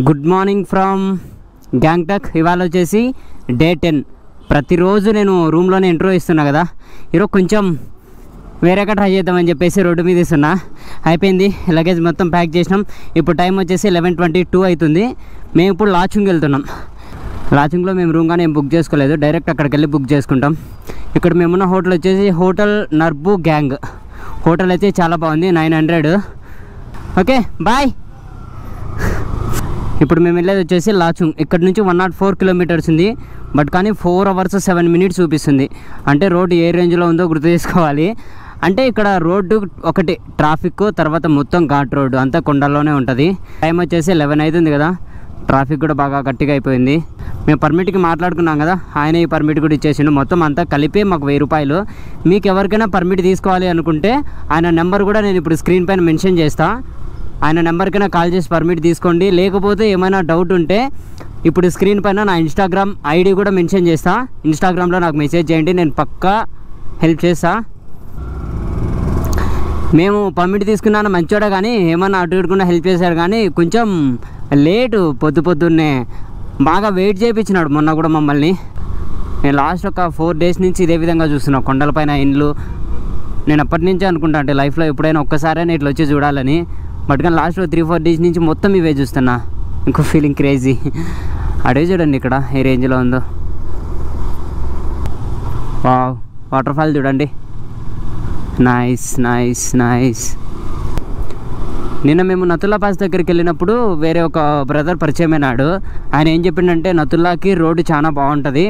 Good morning from Gangtok. ఇవాళ వచ్చేసి day 10. ప్రతిరోజు నేను రూమ్లోనే ఇంట్రో ఇస్తున్నా కదా, ఈరోజు కొంచెం వేరేగా ట్రై చేద్దామని చెప్పేసి రోడ్డు మీద ఇస్తున్నా. అయిపోయింది, లగేజ్ మొత్తం ప్యాక్ చేసినాం. ఇప్పుడు టైం వచ్చేసి 11:22 అవుతుంది. మేము ఇప్పుడు లాచుంగ్ వెళ్తున్నాం. లాచుంగ్లో మేము రూమ్ కానీ ఏం బుక్ చేసుకోలేదు, డైరెక్ట్ అక్కడికి వెళ్ళి బుక్ చేసుకుంటాం. ఇక్కడ మేమున్న హోటల్ వచ్చేసి హోటల్ నర్బు గ్యాంగ్. హోటల్ అయితే చాలా బాగుంది, 900. Okay bye. ఇప్పుడు మేము వెళ్ళేది వచ్చేసి లాచుంగ్. ఇక్కడ నుంచి 104 కిలోమీటర్స్ ఉంది, బట్ కానీ 4 hours 7 minutes చూపిస్తుంది. అంటే రోడ్డు ఏ రేంజ్లో ఉందో గుర్తు చేసుకోవాలి. అంటే ఇక్కడ రోడ్డు ఒకటి ట్రాఫిక్, తర్వాత మొత్తం ఘాట్ రోడ్డు అంతా కొండల్లోనే ఉంటుంది. టైం వచ్చేసి 11 అవుతుంది కదా, ట్రాఫిక్ కూడా బాగా గట్టిగా అయిపోయింది. మేము పర్మిట్కి మాట్లాడుకున్నాం కదా, ఆయన ఈ పర్మిట్ కూడా ఇచ్చేసిండు. మొత్తం అంతా కలిపి మాకు 1000 రూపాయలు. మీకు ఎవరికైనా పర్మిట్ తీసుకోవాలి అనుకుంటే ఆయన నెంబర్ కూడా నేను ఇప్పుడు స్క్రీన్ పైన మెన్షన్ చేస్తాను. ఆయన నెంబర్కైనా కాల్ చేసి పర్మిట్ తీసుకోండి. లేకపోతే ఏమైనా డౌట్ ఉంటే ఇప్పుడు స్క్రీన్ పైన నా ఇన్స్టాగ్రామ్ ఐడి కూడా మెన్షన్ చేస్తా. ఇన్స్టాగ్రామ్లో నాకు మెసేజ్ చేయండి, నేను పక్కా హెల్ప్ చేస్తా. మేము పర్మిట్ తీసుకున్నాను మంచోడే, కానీ ఏమన్నా అటు ఇటుకుండా హెల్ప్ చేశారు. కానీ కొంచెం లేటు, పొద్దున్నే బాగా వెయిట్ చేయించినాడు మొన్న కూడా మమ్మల్ని. నేను లాస్ట్ ఒక 4 days నుంచి ఇదే విధంగా చూస్తున్నాను, కొండలపైన ఇండ్లు. నేను అప్పటి నుంచే అనుకుంటా, అంటే లైఫ్లో ఎప్పుడైనా ఒక్కసారైనా ఇట్లా వచ్చి చూడాలని. బట్ కానీ లాస్ట్ 3-4 days నుంచి మొత్తం ఇవే చూస్తున్నా. ఇంకో ఫీలింగ్ క్రేజీ. అడే చూడండి ఇక్కడ ఏ రేంజ్లో ఉందో. వావ్, వాటర్ ఫాల్ చూడండి. Nice nice nice. నిన్న మేము నతుల్లా పాస్ దగ్గరికి వెళ్ళినప్పుడు వేరే ఒక బ్రదర్ పరిచయం అయినాడు. ఆయన ఏం చెప్పిండంటే నతుల్లాకి రోడ్డు చాలా బాగుంటుంది,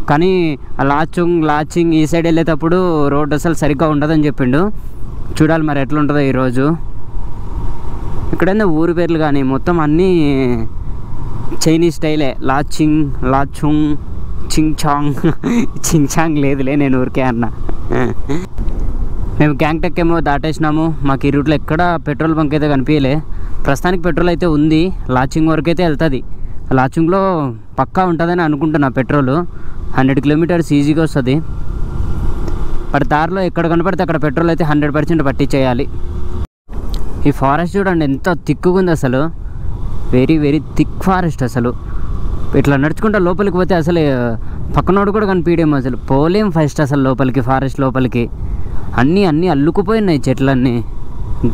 కానీ లాచింగ్ ఈ సైడ్ వెళ్ళేటప్పుడు రోడ్డు అసలు సరిగ్గా ఉండదని చెప్పిండు. చూడాలి మరి ఎట్లా ఉంటుందో ఈరోజు. ఇక్కడైనా ఊరి పేర్లు కానీ మొత్తం అన్నీ చైనీస్ స్టైలే. లాచుంగ్ చింగ్చాంగ్ లేదులే, నేను ఊరికే అన్నా. మేము గ్యాంగ్టక్ ఏమో దాటేసినాము. మాకు ఈ రూట్లో ఎక్కడ పెట్రోల్ బంక్ అయితే కనిపించలే. ప్రస్తుతానికి పెట్రోల్ అయితే ఉంది, లాచింగ్ వరకు అయితే వెళ్తుంది. లాచింగ్లో పక్కా ఉంటుందని అనుకుంటున్నా పెట్రోల్. 100 kilometers ఈజీగా వస్తుంది. బట్ దారిలో ఎక్కడ కనపడితే అక్కడ పెట్రోల్ అయితే 100% పట్టించేయాలి. ఈ ఫారెస్ట్ చూడండి ఎంత థిక్గా ఉంది అసలు, వెరీ వెరీ థిక్ ఫారెస్ట్ అసలు. ఇట్లా నడుచుకుంటా లోపలికి పోతే అసలు పక్కనోడు కూడా కనిపించడేమో, అసలు పోలేం ఫస్ట్ అసలు లోపలికి, ఫారెస్ట్ లోపలికి. అన్నీ అల్లుకుపోయినాయి చెట్లన్నీ,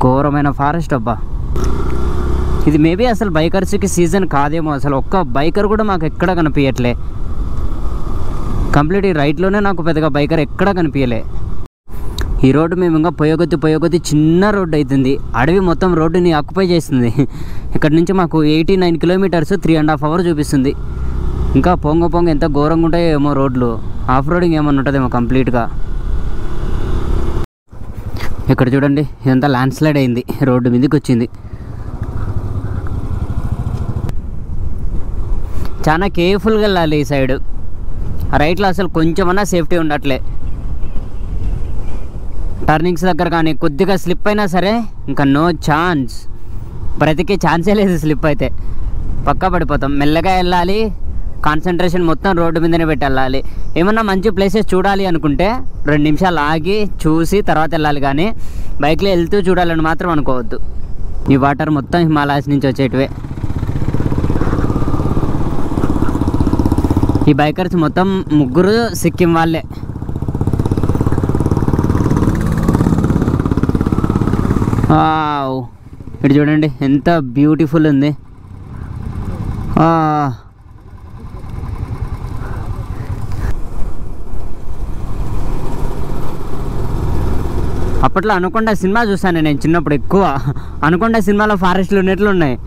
ఘోరమైన ఫారెస్ట్ అబ్బా. ఇది మేబీ అసలు బైకర్స్కి సీజన్ కాదేమో, అసలు ఒక్క బైకర్ కూడా మాకు ఎక్కడ కనిపించట్లే. కంప్లీట్ ఈ రైట్లోనే నాకు పెద్దగా బైకర్ ఎక్కడ కనిపించలే. ఈ రోడ్డు మేము ఇంకా పోయగొద్ది చిన్న రోడ్డు అవుతుంది. అడవి మొత్తం రోడ్డుని ఆక్యుపై చేస్తుంది. ఇక్కడ నుంచి మాకు 89 kilometers 3.5 hours చూపిస్తుంది. ఇంకా పొంగ ఎంత ఘోరంగా ఉంటాయో ఏమో రోడ్లు. ఆఫ్ రోడింగ్ ఏమన్నా ఉంటుందేమో కంప్లీట్గా. ఇక్కడ చూడండి ఇదంతా ల్యాండ్ స్లైడ్ అయింది, రోడ్డు మీదకి వచ్చింది. చాలా కేర్ఫుల్గా వెళ్ళాలి ఈ సైడ్. రైట్లో అసలు కొంచెమన్నా సేఫ్టీ ఉండట్లే. టర్నింగ్స్ దగ్గర కానీ కొద్దిగా స్లిప్ అయినా సరే ఇంకా నో ఛాన్స్, బ్రతికే ఛాన్సే లేదు. స్లిప్ అయితే పక్కా పడిపోతాం. మెల్లగా వెళ్ళాలి, కాన్సన్ట్రేషన్ మొత్తం రోడ్డు మీదనే పెట్టి వెళ్ళాలి. ఏమన్నా మంచి ప్లేసెస్ చూడాలి అనుకుంటే 2 నిమిషాలు ఆగి చూసి తర్వాత వెళ్ళాలి, కానీ బైక్లో వెళ్తూ చూడాలని మాత్రం అనుకోవద్దు. ఈ వాటర్ మొత్తం హిమాలయాస్ నుంచి వచ్చేటివే. ఈ బైకర్స్ మొత్తం 3 సిక్కిం వాళ్ళే. ఇటు చూడండి ఎంత బ్యూటిఫుల్ ఉంది. అప్పట్లో అనుకొండ సినిమా చూసాను నేను చిన్నప్పుడు ఎక్కువ. అనుకొండ సినిమాలో ఫారెస్ట్లు ఉన్నట్లు ఉన్నాయి.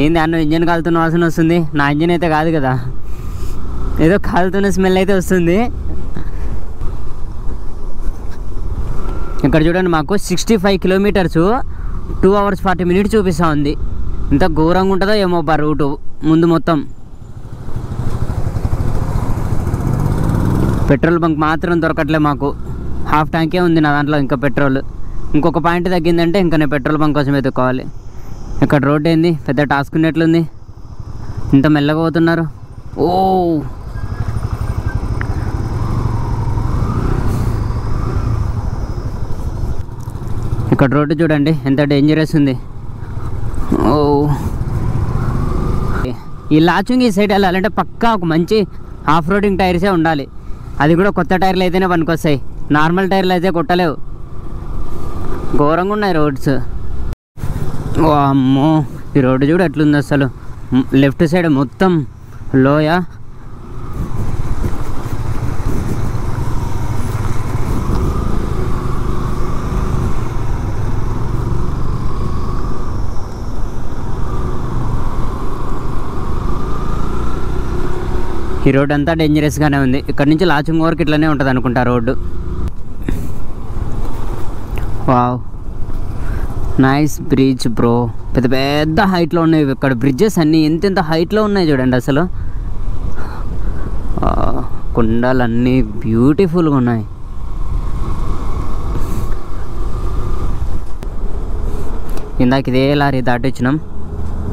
ఏంది అన్న ఇంజన్ కాలుతున్న వాసన వస్తుంది. నా ఇంజన్ అయితే కాదు కదా, ఏదో కాలుతున్న స్మెల్ అయితే వస్తుంది. ఇక్కడ చూడండి మాకు 65 kilometers 2 hours 40 minutes చూపిస్తూ ఉంది. ఇంత ఘోరంగా ఉంటుందో ఏమో రూటు ముందు మొత్తం. పెట్రోల్ బంక్ మాత్రం దొరకట్లే మాకు. హాఫ్ ట్యాంకే ఉంది నా దాంట్లో ఇంకా పెట్రోల్. ఇంకొక పాయింట్ తగ్గిందంటే ఇంకా నేను పెట్రోల్ బంక్ కోసం ఎత్తుకోవాలి. ఇక్కడ రోడ్ ఏంది పెద్ద టాస్క్ ఉన్నట్లుంది, ఇంత మెల్లగా పోతున్నారు. ఓ ఇక్కడ రోడ్డు చూడండి ఎంత డేంజరస్ ఉంది. ఓ ఈ లాచుంగ్ ఈ సైడ్ వెళ్ళాలంటే పక్కా ఒక మంచి ఆఫ్ రోడింగ్ టైర్సే ఉండాలి. అది కూడా కొత్త టైర్లు అయితేనే పనికొస్తాయి, నార్మల్ టైర్లు అయితే కొట్టలేవు. ఘోరంగా ఉన్నాయి రోడ్స్. ఓ అమ్మో, ఈ రోడ్డు చూడు ఎట్లుంది అసలు. లెఫ్ట్ సైడ్ మొత్తం లోయ. ఈ రోడ్ అంతా డేంజరస్గానే ఉంది. ఇక్కడ నుంచి లాచుంగ్ వరకు ఇట్లనే ఉంటుంది అనుకుంటా road. Wow, nice bridge bro. పెద్ద పెద్ద హైట్లో ఉన్నాయి ఇక్కడ బ్రిడ్జెస్ అన్నీ. ఎంత హైట్లో ఉన్నాయి చూడండి అసలు. కొండలన్నీ బ్యూటిఫుల్గా ఉన్నాయి. ఇందాక ఇదే లారీ దాటి వచ్చినాం.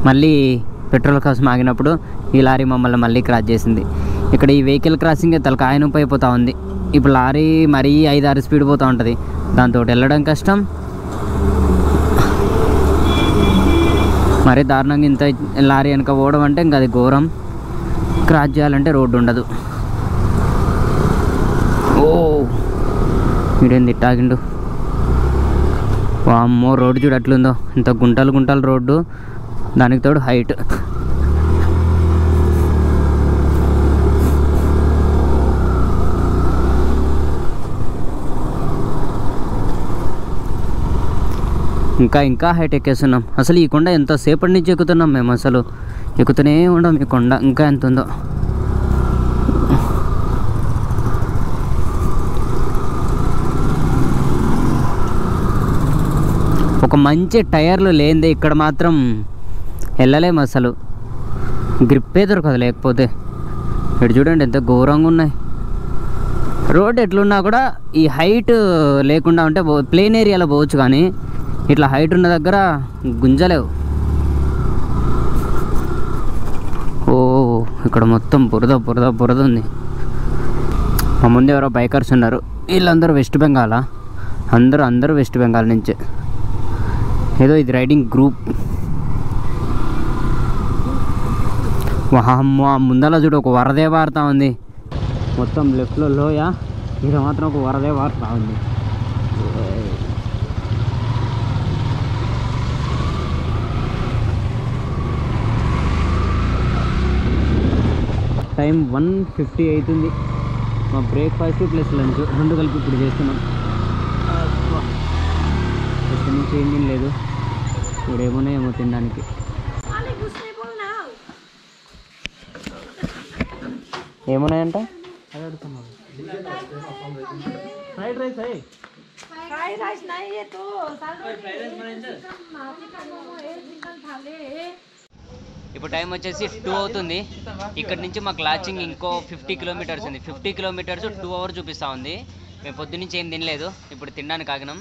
మళ్ళీ పెట్రోల్ కోసం ఆగినప్పుడు ఈ లారీ మమ్మల్ని మళ్ళీ క్రాస్ చేసింది. ఇక్కడ ఈ వెహికల్ క్రాసింగ్ తలకాయ నొప్పి అయిపోతూ ఉంది. ఇప్పుడు లారీ మరీ 5-6 స్పీడ్ పోతూ ఉంటుంది, దాంతో వెళ్ళడం కష్టం. మరీ దారుణంగా ఇంత లారీ వెనక పోవడం అంటే ఇంకా అది ఘోరం. క్రాస్ చేయాలంటే రోడ్డు ఉండదు. ఓ వీడేంది ఇట్టాగిండు. వామ్మో, రోడ్డు చూడు ఎట్లుందో. ఇంత గుంటలు గుంటలు రోడ్డు, దానికి తోడు హైట్. ఇంకా హైట్ ఎక్కేస్తున్నాం. అసలు ఈ కొండ ఎంతసేపటి నుంచి ఎక్కుతున్నాం మేము. అసలు ఎక్కుతూనే ఉండం ఈ కొండ. ఇంకా ఎంత ఉందో. ఒక మంచి టైర్లు లేనిదే ఇక్కడ మాత్రం వెళ్ళలేము అసలు. గ్రిప్పే దొరకదు లేకపోతే. ఇటు చూడండి ఎంత ఘోరంగా ఉన్నాయి. రోడ్ ఎట్లున్నా కూడా ఈ హైట్ లేకుండా ఉంటే ప్లేన్ ఏరియాలో పోవచ్చు, కానీ ఇట్లా హైట్ ఉన్న దగ్గర గుంజలేవు. ఓ ఇక్కడ మొత్తం బురద బురద బురద ఉంది. మా ముందు ఎవరో బైకర్స్ ఉన్నారు. వీళ్ళందరూ వెస్ట్ బెంగాలా? అందరూ వెస్ట్ బెంగాల్ నుంచే. ఏదో ఇది రైడింగ్ గ్రూప్. వామ్మో, ముందర చూడు ఒక వరదే వారుతా ఉంది. మొత్తం లెఫ్ట్లో లోయ, ఇక్కడ మాత్రం ఒక వరదే వారుతా ఉంది. టైం 1:50 అవుతుంది. మా బ్రేక్ఫాస్ట్ ప్లస్ లంచ్ రెండు కలిపి ఇప్పుడు చేస్తున్నాం. ఇక్కడ నుంచి ఏం తినలేదు. ఇప్పుడు ఏమో తినడానికి. ఏమున్నాయంట? ఇప్పుడు టైం వచ్చేసి 2 అవుతుంది. ఇక్కడ నుంచి మాకు లాచింగ్ ఇంకో 50 కిలోమీటర్స్ ఉంది. 50 కిలోమీటర్స్ 2 అవర్స్ చూపిస్తూ ఉంది. మేము పొద్దున్నుంచి ఏం తినలేదు, ఇప్పుడు తినడానికి ఆగినాం.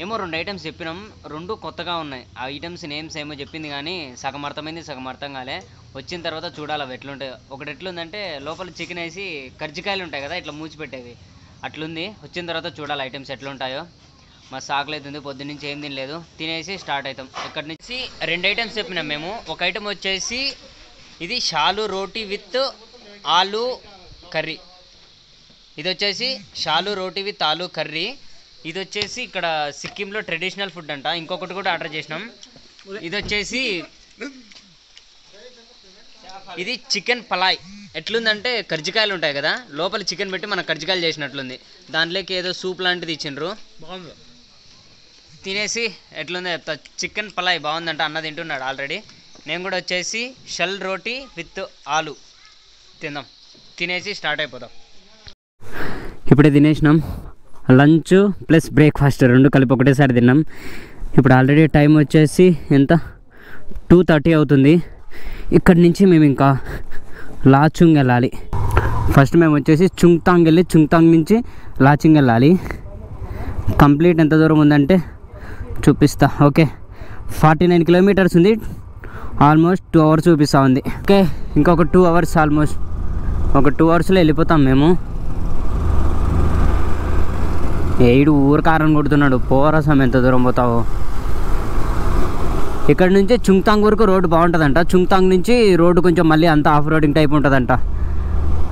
ఏమో 2 ఐటమ్స్ చెప్పినాం, 2 కొత్తగా ఉన్నాయి. ఆ ఐటమ్స్ నేమ్స్ ఏమో చెప్పింది కానీ సగం అర్థమైంది, సగం అర్థం కాలే. వచ్చిన తర్వాత చూడాలి అవి ఎట్లుంటాయో. ఒకటి ఎట్లుందంటే లోపల చికెన్ వేసి కర్జికాయలు ఉంటాయి కదా ఇట్లా మూచిపెట్టేవి, అట్లుంది. వచ్చిన తర్వాత చూడాలి ఐటమ్స్ ఎట్లుంటాయో. మా సాకులు అవుతుంది, పొద్దున్నుంచి ఏం తినలేదు. తినేసి స్టార్ట్ అవుతాం. ఇక్కడ నుంచి 2 ఐటమ్స్ చెప్పినాం మేము. ఒక ఐటమ్ వచ్చేసి ఇది షాలు రోటీ విత్ ఆలు కర్రీ. ఇది వచ్చేసి షాలు రోటీ విత్ ఆలు కర్రీ. ఇది వచ్చేసి ఇక్కడ సిక్కింలో ట్రెడిషనల్ ఫుడ్ అంట. ఇంకొకటి కూడా ఆర్డర్ చేసినాం. ఇది వచ్చేసి ఇది చికెన్ పలాయ్. ఎట్లుందంటే కర్జికాయలు ఉంటాయి కదా, లోపల చికెన్ పెట్టి మనం కర్జికాయలు చేసినట్లుంది. దాంట్లోకి ఏదో సూప్ లాంటిది ఇచ్చిండ్రు. బాగుంది. తినేసి ఎట్లుందో చెప్తా. చికెన్ పలాయ్ బాగుందంట, అన్న తింటున్నాడు ఆల్రెడీ. నేను కూడా వచ్చేసి షల్ రోటీ విత్ ఆలు తిందాం. తినేసి స్టార్ట్ అయిపోదాం. ఇప్పుడే తినేసినాం. లంచ్ ప్లస్ బ్రేక్ఫాస్ట్ 2 కలిపి ఒకటేసారి తిన్నాం. ఇప్పుడు ఆల్రెడీ టైం వచ్చేసి ఎంత 2:30 అవుతుంది. ఇక్కడి నుంచి మేము ఇంకా లాచుంగ్ వెళ్ళాలి. ఫస్ట్ మేము వచ్చేసి చుంగ్తాంగ్ వెళ్ళి చుంగ్తాంగ్ నుంచి లాచుంగ్ వెళ్ళాలి. కంప్లీట్ ఎంత దూరం ఉందంటే చూపిస్తా. ఓకే, 49 కిలోమీటర్స్ ఉంది. ఆల్మోస్ట్ 2 అవర్స్ చూపిస్తూ ఉంది. ఓకే, ఇంకొక 2 అవర్స్ ఆల్మోస్ట్. ఒక 2 అవర్స్లో వెళ్ళిపోతాం మేము. ఏడు ఊరు కారం కొడుతున్నాడు. పోరసం ఎంత దూరం పోతావో. ఇక్కడ నుంచి చుంగ్తాంగ్ వరకు రోడ్డు బాగుంటుందంట. చుంగ్తాంగ్ నుంచి రోడ్డు కొంచెం మళ్ళీ అంతా ఆఫ్ రోడింగ్ టైప్ ఉంటుందంట.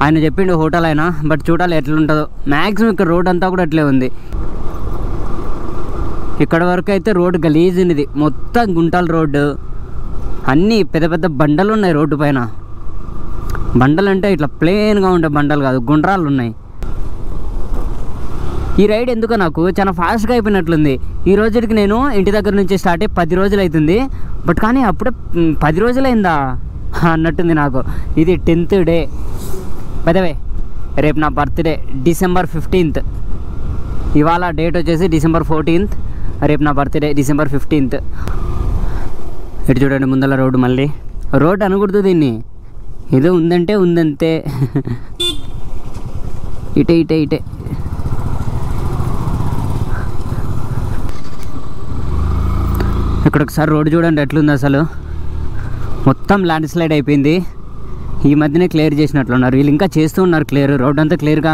ఆయన చెప్పిండు హోటల్ అయినా, బట్ చూడాలి ఎట్లుంటుందో. మ్యాక్సిమం ఇక్కడ రోడ్ అంతా కూడా అట్లే ఉంది. ఇక్కడ వరకు అయితే రోడ్డు గలీజ్ ఉన్నది, మొత్తం గుంటల రోడ్డు, అన్నీ పెద్ద పెద్ద బండలు ఉన్నాయి రోడ్డు పైన. బండలు అంటే ఇట్లా ప్లెయిన్గా ఉండే బండలు కాదు, గుండ్రాలు ఉన్నాయి. ఈ రైడ్ ఎందుకో నాకు చాలా ఫాస్ట్గా అయిపోయినట్లుంది. ఈ రోజుకి నేను ఇంటి దగ్గర నుంచి స్టార్ట్ అయ్యి 10 రోజులు అవుతుంది, బట్ కానీ అప్పుడే 10 రోజులైందా అన్నట్టుంది నాకు. ఇది 10th డే పెదవే. రేపు నా బర్త్డే December 15th. ఇవాళ డేట్ వచ్చేసి December 14th. రేపు నా బర్త్డే December 15th. ఇటు చూడండి ముందల రోడ్డు, మళ్ళీ రోడ్ అనకూడదు దీన్ని, ఏదో ఉందంటే ఉందంతే. ఇటే ఇటే ఇటే ఇక్కడ ఒకసారి రోడ్డు చూడండి ఎట్లుంది అసలు. మొత్తం ల్యాండ్ స్లైడ్ అయిపోయింది. ఈ మధ్యనే క్లియర్ చేసినట్లున్నారు వీళ్ళు, ఇంకా చేస్తూ ఉన్నారు క్లియర్. రోడ్ అంతా క్లియర్గా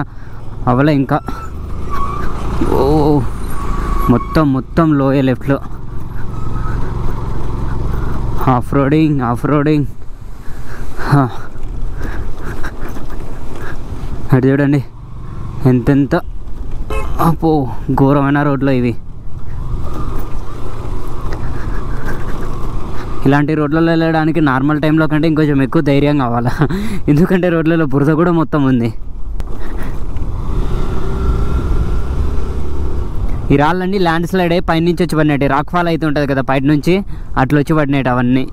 అవ్వలే ఇంకా. ఓ మొత్తం లోయే లెఫ్ట్లో ఆఫ్ రోడింగ్. అటు చూడండి ఎంతెంత అపో ఘోరమైన రోడ్లో ఇవి. ఇలాంటి రోడ్లలో వెళ్ళడానికి నార్మల్ టైంలో కంటే ఇంకొంచెం ఎక్కువ ధైర్యం కావాలా, ఎందుకంటే రోడ్లలో బురద కూడా మొత్తం ఉంది. ఈ రాళ్ళన్నీ ల్యాండ్ స్లైడ్ అయ్యి పైనుంచి వచ్చి పడినాయి. రాక్ ఫాల్ అయితే ఉంటుంది కదా పైన నుంచి, అట్లా వచ్చి పడినాయి అవన్నీ.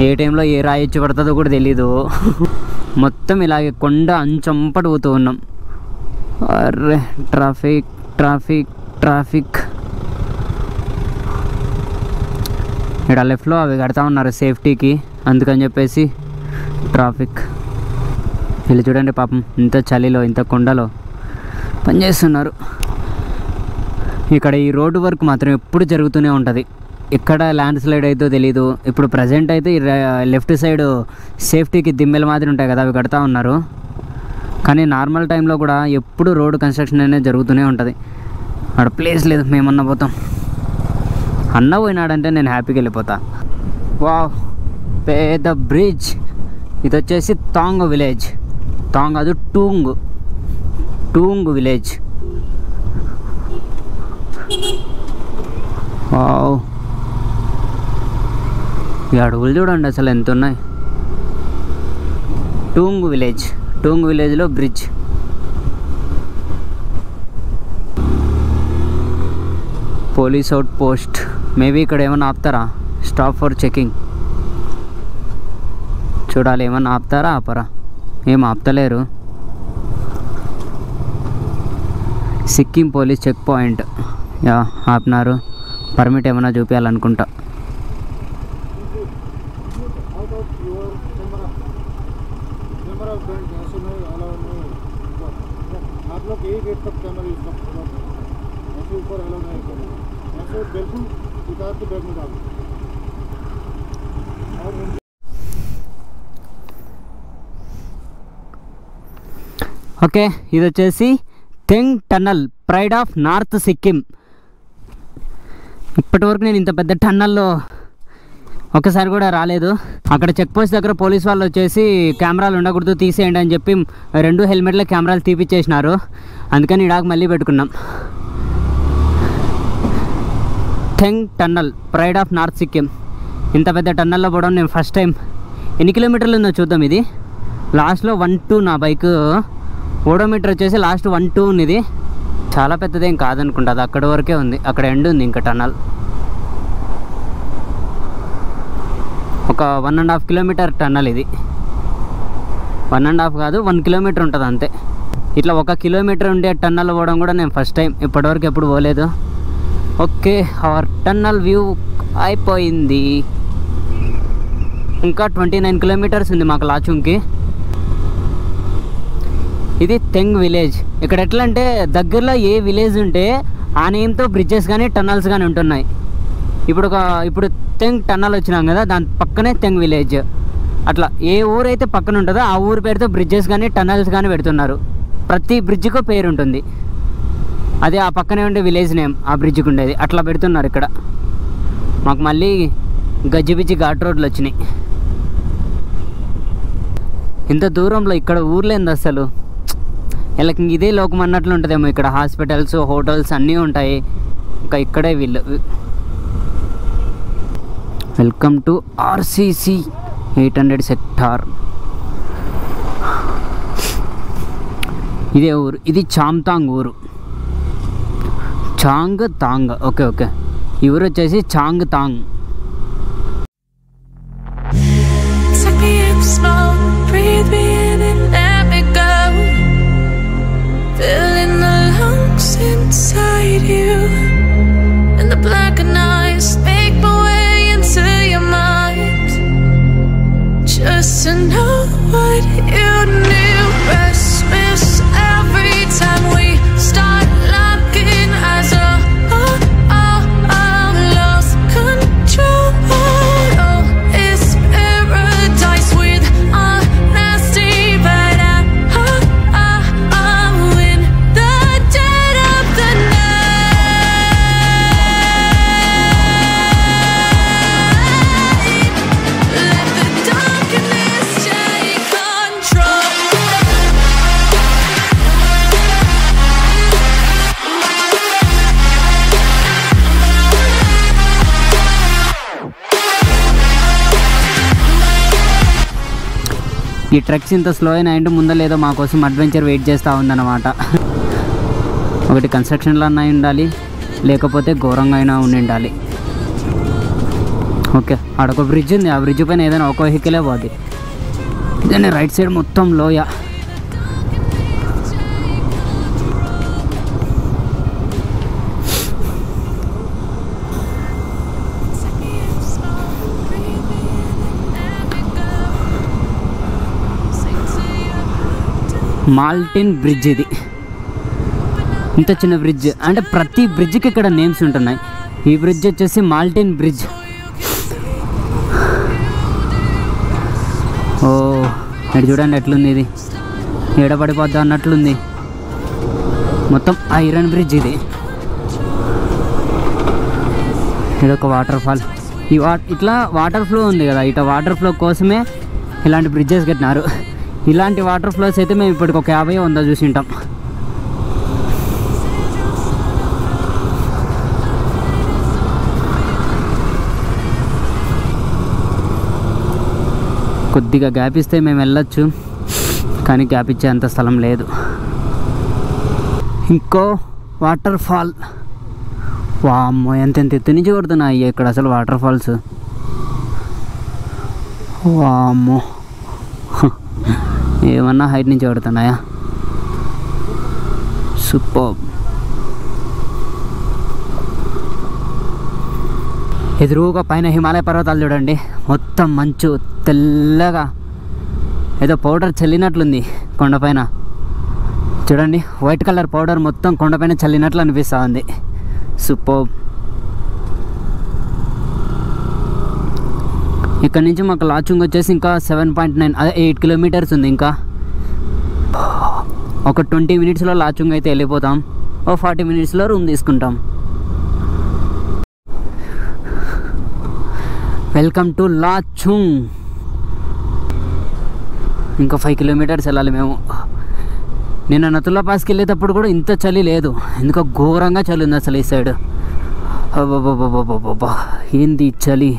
ఏ టైంలో ఏ రాయి వచ్చి పడుతుందో కూడా తెలీదు. మొత్తం ఇలాగే కొండ అంచంపటి పోతూ ఉన్నాం. Array traffic. ఇక్కడ లెఫ్ట్లో అవి కడతా ఉన్నారు సేఫ్టీకి, అందుకని చెప్పేసి ట్రాఫిక్. వీళ్ళు చూడండి పాపం ఇంత చలిలో ఇంత కొండలో పనిచేస్తున్నారు. ఇక్కడ ఈ రోడ్డు వర్క్ మాత్రం ఎప్పుడు జరుగుతూనే ఉంటుంది. ఎక్కడ ల్యాండ్ స్లైడ్ అయితే తెలీదు. ఇప్పుడు ప్రజెంట్ అయితే లెఫ్ట్ సైడ్ సేఫ్టీకి దిమ్మెల మాదిరి ఉంటాయి కదా, అవి కడతా ఉన్నారు. కానీ నార్మల్ టైంలో కూడా ఎప్పుడు రోడ్డు కన్స్ట్రక్షన్ అనేది జరుగుతూనే ఉంటుంది. అక్కడ ప్లేస్ లేదు, మేమన్నా పోతాం. అన్న పోయినాడంటే నేను హ్యాపీగా వెళ్ళిపోతా. వావ్ పెద్ద బ్రిడ్జ్. ఇది వచ్చేసి తాంగ్ విలేజ్. తాంగ్ అది టూంగ్ విలేజ్. వావ్ ఈ అడుగులు చూడండి అసలు ఎంత ఉన్నాయి. టూంగ్ విలేజ్లో bridge. Police out post. Maybe ఇక్కడ ఏమన్నా ఆపుతారా, స్టాప్ ఫర్ చెకింగ్. చూడాలి ఏమన్నా ఆపుతారా ఆపరా. ఏం ఆపుతలేరు. Sikkim police checkpoint. Yeah ఆపినారు. పర్మిట్ ఏమన్నా చూపించాలనుకుంటా. ఓకే ఇది వచ్చేసి Theng tunnel, pride of North Sikkim. ఇప్పటివరకు నేను ఇంత పెద్ద టన్నల్లో ఒకసారి కూడా రాలేదు. అక్కడ చెక్ పోస్ట్ దగ్గర పోలీస్ వాళ్ళు వచ్చేసి కెమెరాలు ఉండకూడదు తీసేయండి అని చెప్పి 2 హెల్మెట్ల కెమెరాలు తీపిచ్చేసినారు. అందుకని ఇడాకు మళ్ళీ పెట్టుకున్నాం. Teng tunnel, pride of North Sikkim. ఇంత పెద్ద టన్నల్లో పోవడం నేను ఫస్ట్ టైం. ఎన్ని కిలోమీటర్లు ఉందో చూద్దాం. ఇది లాస్ట్లో 1-2 నా బైక్ ఓడోమీటర్ వచ్చేసి లాస్ట్ 1-2 ఉంది. ఇది చాలా పెద్దదేం కాదనుకుంటా, అది అక్కడ వరకే ఉంది. అక్కడ ఎండ్ ఉంది ఇంకా టన్నల్. ఒక 1.5 కిలోమీటర్ టన్నల్ ఇది. 1.5 కాదు 1 కిలోమీటర్ ఉంటుంది అంతే. ఇట్లా 1 కిలోమీటర్ ఉండే టన్నల్ పోవడం కూడా నేను ఫస్ట్ టైం, ఇప్పటివరకు ఎప్పుడు పోలేదు. ఓకే అవర్ టన్నల్ వ్యూ అయిపోయింది. ఇంకా 29 కిలోమీటర్స్ ఉంది మాకు లాచుంగ్కి. ఇది తెంగ్ విలేజ్. ఇక్కడ ఎట్లా అంటే దగ్గరలో ఏ విలేజ్ ఉంటే ఆ నేమ్తో బ్రిడ్జెస్ కానీ టన్నల్స్ కానీ ఉంటున్నాయి. ఇప్పుడు తెంగ్ టన్నల్ వచ్చినాం కదా, దాని పక్కనే తెంగ్ విలేజ్. అట్లా ఏ ఊరైతే పక్కన ఉంటుందో ఆ ఊరి పేరుతో బ్రిడ్జెస్ కానీ టన్నల్స్ కానీ పెడుతున్నారు. ప్రతి బ్రిడ్జ్కో పేరు ఉంటుంది. అదే ఆ పక్కనే ఉండే విలేజ్ నేమ్ ఆ బ్రిడ్జ్కి ఉండేది, అట్లా పెడుతున్నారు ఇక్కడ. మాకు మళ్ళీ గజిబిజి ఘాట్ రోడ్లు వచ్చినాయి. ఇంత దూరంలో ఇక్కడ ఊర్లేంది అసలు, వీళ్ళకి ఇదే లోకం అన్నట్లు ఉంటుందేమో. ఇక్కడ హాస్పిటల్స్, హోటల్స్ అన్నీ ఉంటాయి, ఇంకా ఇక్కడే వీళ్ళు. Welcome to RCC 800 sector. ఇదే ఊరు, ఇది చాంతాంగ్ ఊరు, చాంగ్ తాంగ్. ఓకే ఓకే, ఈ ఊరు వచ్చేసి చాంగ్ తాంగ్. ఈ ట్రెక్స్ ఇంత స్లో అయినా అంటే ముందలేదో మా కోసం అడ్వెంచర్ వెయిట్ చేస్తూ ఉందన్నమాట. ఒకటి కన్స్ట్రక్షన్లో అన్నా ఉండాలి, లేకపోతే ఘోరంగా అయినా ఉండాలి. ఓకే, ఆడొక బ్రిడ్జ్ ఉంది, ఆ బ్రిడ్జ్ పైన ఏదైనా ఒక వెహికలే పోద్ది. ఇదే రైట్ సైడ్ మొత్తం లోయ. మాల్టిన్ బ్రిడ్జ్. ఇది ఇంత చిన్న బ్రిడ్జ్, అంటే ప్రతి బ్రిడ్జ్కి ఇక్కడ నేమ్స్ ఉంటున్నాయి. ఈ బ్రిడ్జ్ వచ్చేసి మాల్టిన్ బ్రిడ్జ్. ఓ ఇక్కడ చూడండి ఎట్లుంది, ఇది ఏడపడిపోద్దా అన్నట్లుంది. మొత్తం ఐరన్ బ్రిడ్జ్ ఇది. ఇదొక వాటర్ ఫాల్. ఇట్లా వాటర్ ఫ్లో ఉంది కదా, ఇట్లా వాటర్ ఫ్లో కోసమే ఇలాంటి బ్రిడ్జెస్ కట్టినారు. ఇలాంటి వాటర్ ఫ్లోస్ అయితే మేము ఇప్పటికి ఒక 50-100 చూసి ఉంటాం. కొద్దిగా గ్యాప్ ఇస్తే మేము వెళ్ళొచ్చు, కానీ గ్యాప్ ఇచ్చే అంత స్థలం లేదు. ఇంకో వాటర్ ఫాల్. వామ్మో, ఎంత ఎత్తు నుంచి కొడుతున్నాయి ఇక్కడ అసలు వాటర్ ఫాల్స్. వామ్మో, ఏమన్నా హైట్ నుంచి పడుతున్నాయా? సూపర్. ఎదురుగా పైన హిమాలయ పర్వతాలు చూడండి, మొత్తం మంచు తెల్లగా ఏదో పౌడర్ చల్లినట్లుంది కొండపైన. చూడండి, వైట్ కలర్ పౌడర్ మొత్తం కొండపైన చల్లినట్లు అనిపిస్తూ ఉంది. సూపర్. ఇక్కడ నుంచి మాకు లాచుంగ్ వచ్చేసి ఇంకా 7.9, అదే 8 కిలోమీటర్స్ ఉంది. ఇంకా ఒక 20 మినిట్స్లో లాచుంగ్ అయితే వెళ్ళిపోతాం. ఓ 40 మినిట్స్లో రూమ్ తీసుకుంటాం. Welcome to Lachung. ఇంకా 5 కిలోమీటర్స్ వెళ్ళాలి మేము. నిన్న నతుల్లా పాస్కి వెళ్ళేటప్పుడు కూడా ఇంత చలి లేదు, ఎందుకో ఘోరంగా చలి ఉంది అసలు ఈ సైడ్. అబ్బా, ఏంది చలి.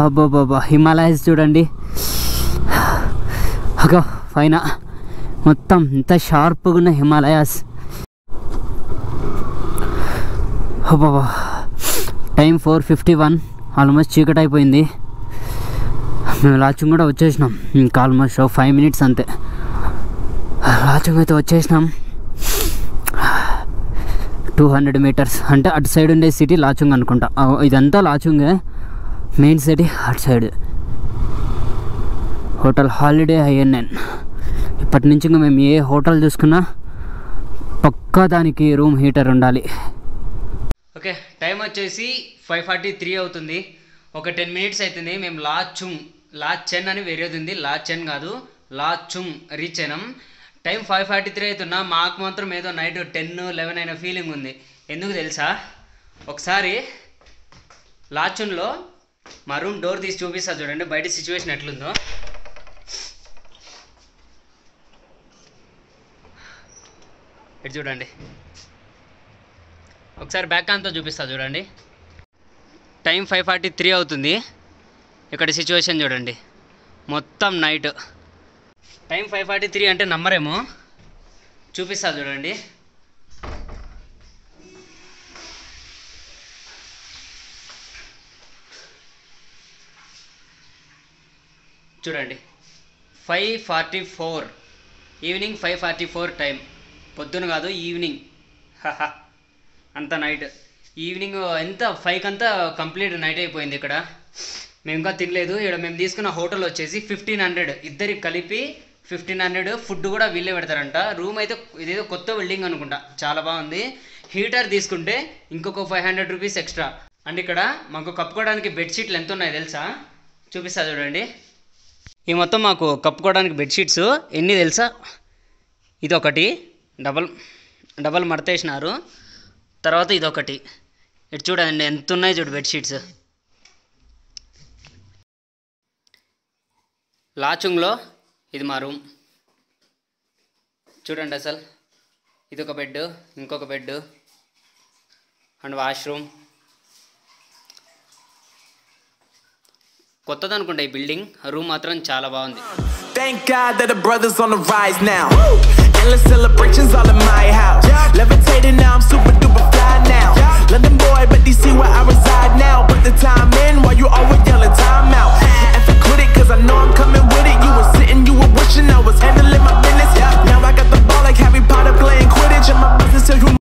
అబ్బాబాబా, హిమాలయస్ చూడండి అగో పైన మొత్తం ఇంత షార్ప్గా ఉన్న హిమాలయాస్. అబ్బాబా, టైం 4:51, ఆల్మోస్ట్ చీకటి అయిపోయింది. మేము లాచుంగ్ కూడా వచ్చేసినాం, ఇంకా ఆల్మోస్ట్ 5 మినిట్స్ అంతే. లాచుంగ్ అయితే వచ్చేసినాం. 200 మీటర్స్ అంటే అటు సైడ్ ఉండే సిటీ లాచుంగ్ అనుకుంటా. ఇదంతా లాచుంగే, మెయిన్ సిటీ అటు సైడ్. Hotel holiday INN. ఇప్పటి నుంచి ఇంకా మేము ఏ హోటల్ చూసుకున్నా పక్కా దానికి రూమ్ హీటర్ ఉండాలి. ఓకే, టైం వచ్చేసి 5:43 అవుతుంది. ఒక 10 మినిట్స్ అవుతుంది. మేము లాచెన్ అని వేరేది ఉంది, లాచెన్ కాదు, లాచుంగ్ రీచ్ అయినాం. టైం 5:43 అవుతున్నా. మాకు మాత్రం ఏదో నైట్ 10-11 అయిన ఫీలింగ్ ఉంది. ఎందుకు తెలుసా, ఒకసారి లాచున్లో మా రూమ్ డోర్ తీసి చూపిస్తా చూడండి బయట సిచ్యువేషన్ ఎట్లుందో. ఇటు చూడండి, ఒకసారి బ్యాక్ అంతా చూపిస్తా చూడండి. టైం 5:43 అవుతుంది. ఇక్కడ సిచ్యువేషన్ చూడండి, మొత్తం నైట్. టైం 5:43 అంటే నమ్మరేమో, చూపిస్తా చూడండి. చూడండి 5:44 ఈవినింగ్. 5:44 టైం, పొద్దున కాదు ఈవినింగ్. అంత నైట్. ఈవినింగ్ ఎంత 5కి అంతా కంప్లీట్ నైట్ అయిపోయింది. ఇక్కడ మేము ఇంకా తినలేదు. ఇక్కడ మేము తీసుకున్న హోటల్ వచ్చేసి 1500, ఇద్దరికి కలిపి 1500. ఫుడ్ కూడా వీళ్ళే పెడతారంట. రూమ్ అయితే ఇదేదో కొత్త బిల్డింగ్ అనుకుంటా, చాలా బాగుంది. హీటర్ తీసుకుంటే ఇంకొక 500 రూపీస్ ఎక్స్ట్రా. అండ్ ఇక్కడ మాకు కప్పుకోవడానికి బెడ్షీట్లు ఎంత ఉన్నాయి తెలుసా, చూపిస్తా చూడండి. ఈ మొత్తం మాకు కప్పుకోవడానికి బెడ్షీట్స్ ఎన్ని తెలుసా, ఇది ఒకటి డబల్ మడతేసినారు. తర్వాత ఇదొకటి. ఇటు చూడండి ఎంత ఉన్నాయి చూడు బెడ్షీట్స్. లాచుంగ్లో ఇది మా రూమ్ చూడండి. అసలు ఇదొక బెడ్, ఇంకొక బెడ్ అండ్ వాష్రూమ్. కొత్తది అనుకుంటా ఈ బిల్డింగ్. రూమ్ మాత్రం చాలా బాగుంది. Thank God that the brothers on the rise now. Endless celebrations all in my house. Levitating now, I'm super duper fly now. London boy, but DC where I reside now. Put the time in while you always yelling time out. And for quit it, cause I know I'm coming with it. You were sitting, you were wishing I was handling my business. Now I got the ball like Harry Potter playing Quidditch. And my business till you